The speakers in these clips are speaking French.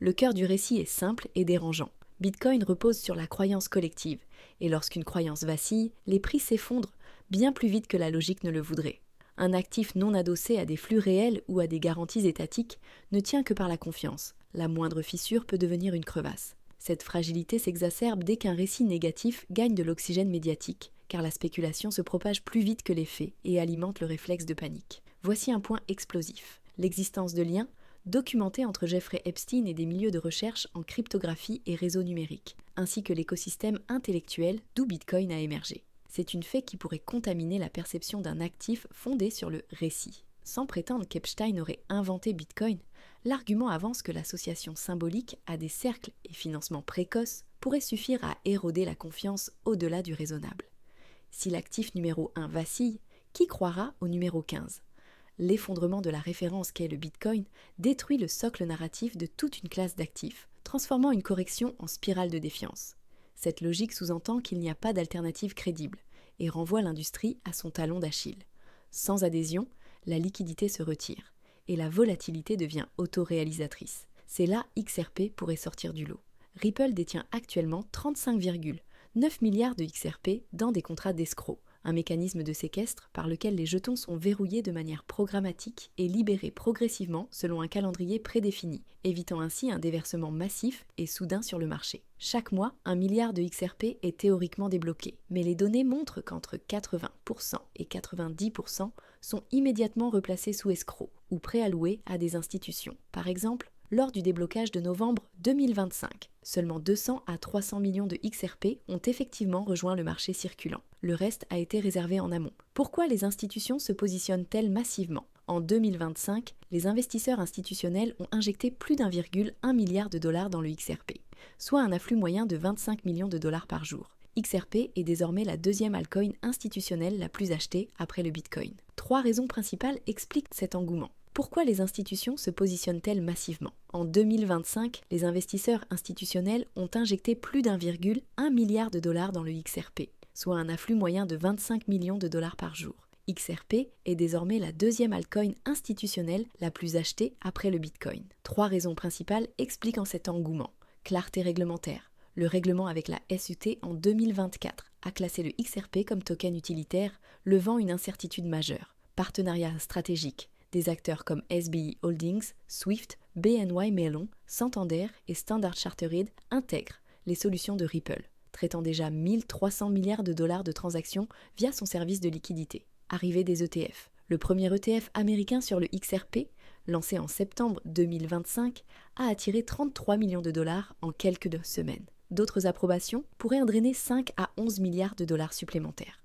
Le cœur du récit est simple et dérangeant. Bitcoin repose sur la croyance collective, et lorsqu'une croyance vacille, les prix s'effondrent bien plus vite que la logique ne le voudrait. Un actif non adossé à des flux réels ou à des garanties étatiques ne tient que par la confiance. La moindre fissure peut devenir une crevasse. Cette fragilité s'exacerbe dès qu'un récit négatif gagne de l'oxygène médiatique, car la spéculation se propage plus vite que les faits et alimente le réflexe de panique. Voici un point explosif. L'existence de liens documentés entre Jeffrey Epstein et des milieux de recherche en cryptographie et réseaux numériques, ainsi que l'écosystème intellectuel d'où Bitcoin a émergé. C'est une fait qui pourrait contaminer la perception d'un actif fondé sur le récit. Sans prétendre qu'Epstein aurait inventé Bitcoin, l'argument avance que l'association symbolique à des cercles et financements précoces pourrait suffire à éroder la confiance au-delà du raisonnable. Si l'actif numéro 1 vacille, qui croira au numéro 15 ? L'effondrement de la référence qu'est le Bitcoin détruit le socle narratif de toute une classe d'actifs, transformant une correction en spirale de défiance. Cette logique sous-entend qu'il n'y a pas d'alternative crédible et renvoie l'industrie à son talon d'Achille. Sans adhésion, la liquidité se retire et la volatilité devient autoréalisatrice. C'est là XRP pourrait sortir du lot. Ripple détient actuellement 35,9 milliards de XRP dans des contrats d'escrocs, un mécanisme de séquestre par lequel les jetons sont verrouillés de manière programmatique et libérés progressivement selon un calendrier prédéfini, évitant ainsi un déversement massif et soudain sur le marché. Chaque mois, 1 milliard de XRP est théoriquement débloqué, mais les données montrent qu'entre 80% et 90% sont immédiatement replacés sous escroc ou préalloués à des institutions. Par exemple, lors du déblocage de novembre 2025, seulement 200 à 300 millions de XRP ont effectivement rejoint le marché circulant. Le reste a été réservé en amont. Pourquoi les institutions se positionnent-elles massivement ? En 2025, les investisseurs institutionnels ont injecté plus d'1,1 milliard de dollars dans le XRP, soit un afflux moyen de 25 millions de dollars par jour. XRP est désormais la deuxième altcoin institutionnelle la plus achetée après le Bitcoin. 3 raisons principales expliquent cet engouement. Pourquoi les institutions se positionnent-elles massivement ? En 2025, les investisseurs institutionnels ont injecté plus d'1,1 milliard de dollars dans le XRP, soit un afflux moyen de 25 millions de dollars par jour. XRP est désormais la deuxième altcoin institutionnelle la plus achetée après le Bitcoin. 3 raisons principales expliquant cet engouement. Clarté réglementaire. Le règlement avec la SEC en 2024 a classé le XRP comme token utilitaire, levant une incertitude majeure. Partenariat stratégique. Des acteurs comme SBI Holdings, Swift, BNY Mellon, Santander et Standard Chartered intègrent les solutions de Ripple, traitant déjà 1300 milliards de dollars de transactions via son service de liquidité. Arrivée des ETF. Le premier ETF américain sur le XRP, lancé en septembre 2025, a attiré 33 millions de dollars en quelques semaines. D'autres approbations pourraient en drainer 5 à 11 milliards de dollars supplémentaires.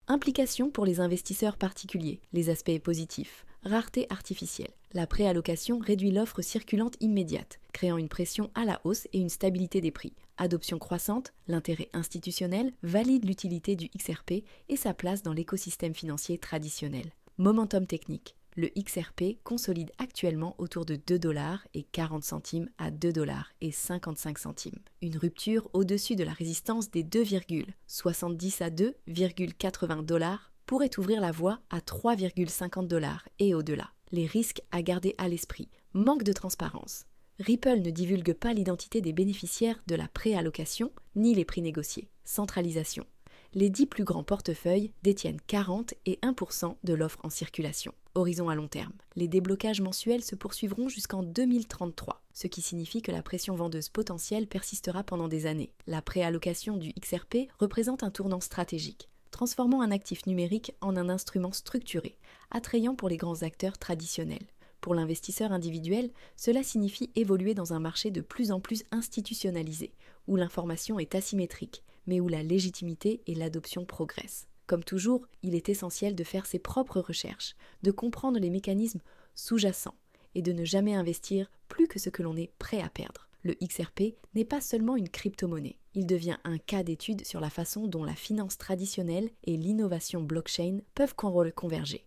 Implications pour les investisseurs particuliers. Les aspects positifs. Rareté artificielle. La préallocation réduit l'offre circulante immédiate, créant une pression à la hausse et une stabilité des prix. Adoption croissante, l'intérêt institutionnel valide l'utilité du XRP et sa place dans l'écosystème financier traditionnel. Momentum technique. Le XRP consolide actuellement autour de 2,40 $ à 2,55 $. Une rupture au-dessus de la résistance des 2,70 à 2,80 $ pourrait ouvrir la voie à 3,50 $ et au-delà. Les risques à garder à l'esprit. Manque de transparence. Ripple ne divulgue pas l'identité des bénéficiaires de la préallocation ni les prix négociés. Centralisation. Les 10 plus grands portefeuilles détiennent 40 et 1% de l'offre en circulation. Horizon à long terme. Les déblocages mensuels se poursuivront jusqu'en 2033, ce qui signifie que la pression vendeuse potentielle persistera pendant des années. La préallocation du XRP représente un tournant stratégique, transformant un actif numérique en un instrument structuré, attrayant pour les grands acteurs traditionnels. Pour l'investisseur individuel, cela signifie évoluer dans un marché de plus en plus institutionnalisé, où l'information est asymétrique, mais où la légitimité et l'adoption progressent. Comme toujours, il est essentiel de faire ses propres recherches, de comprendre les mécanismes sous-jacents et de ne jamais investir plus que ce que l'on est prêt à perdre. Le XRP n'est pas seulement une crypto-monnaie, il devient un cas d'étude sur la façon dont la finance traditionnelle et l'innovation blockchain peuvent converger.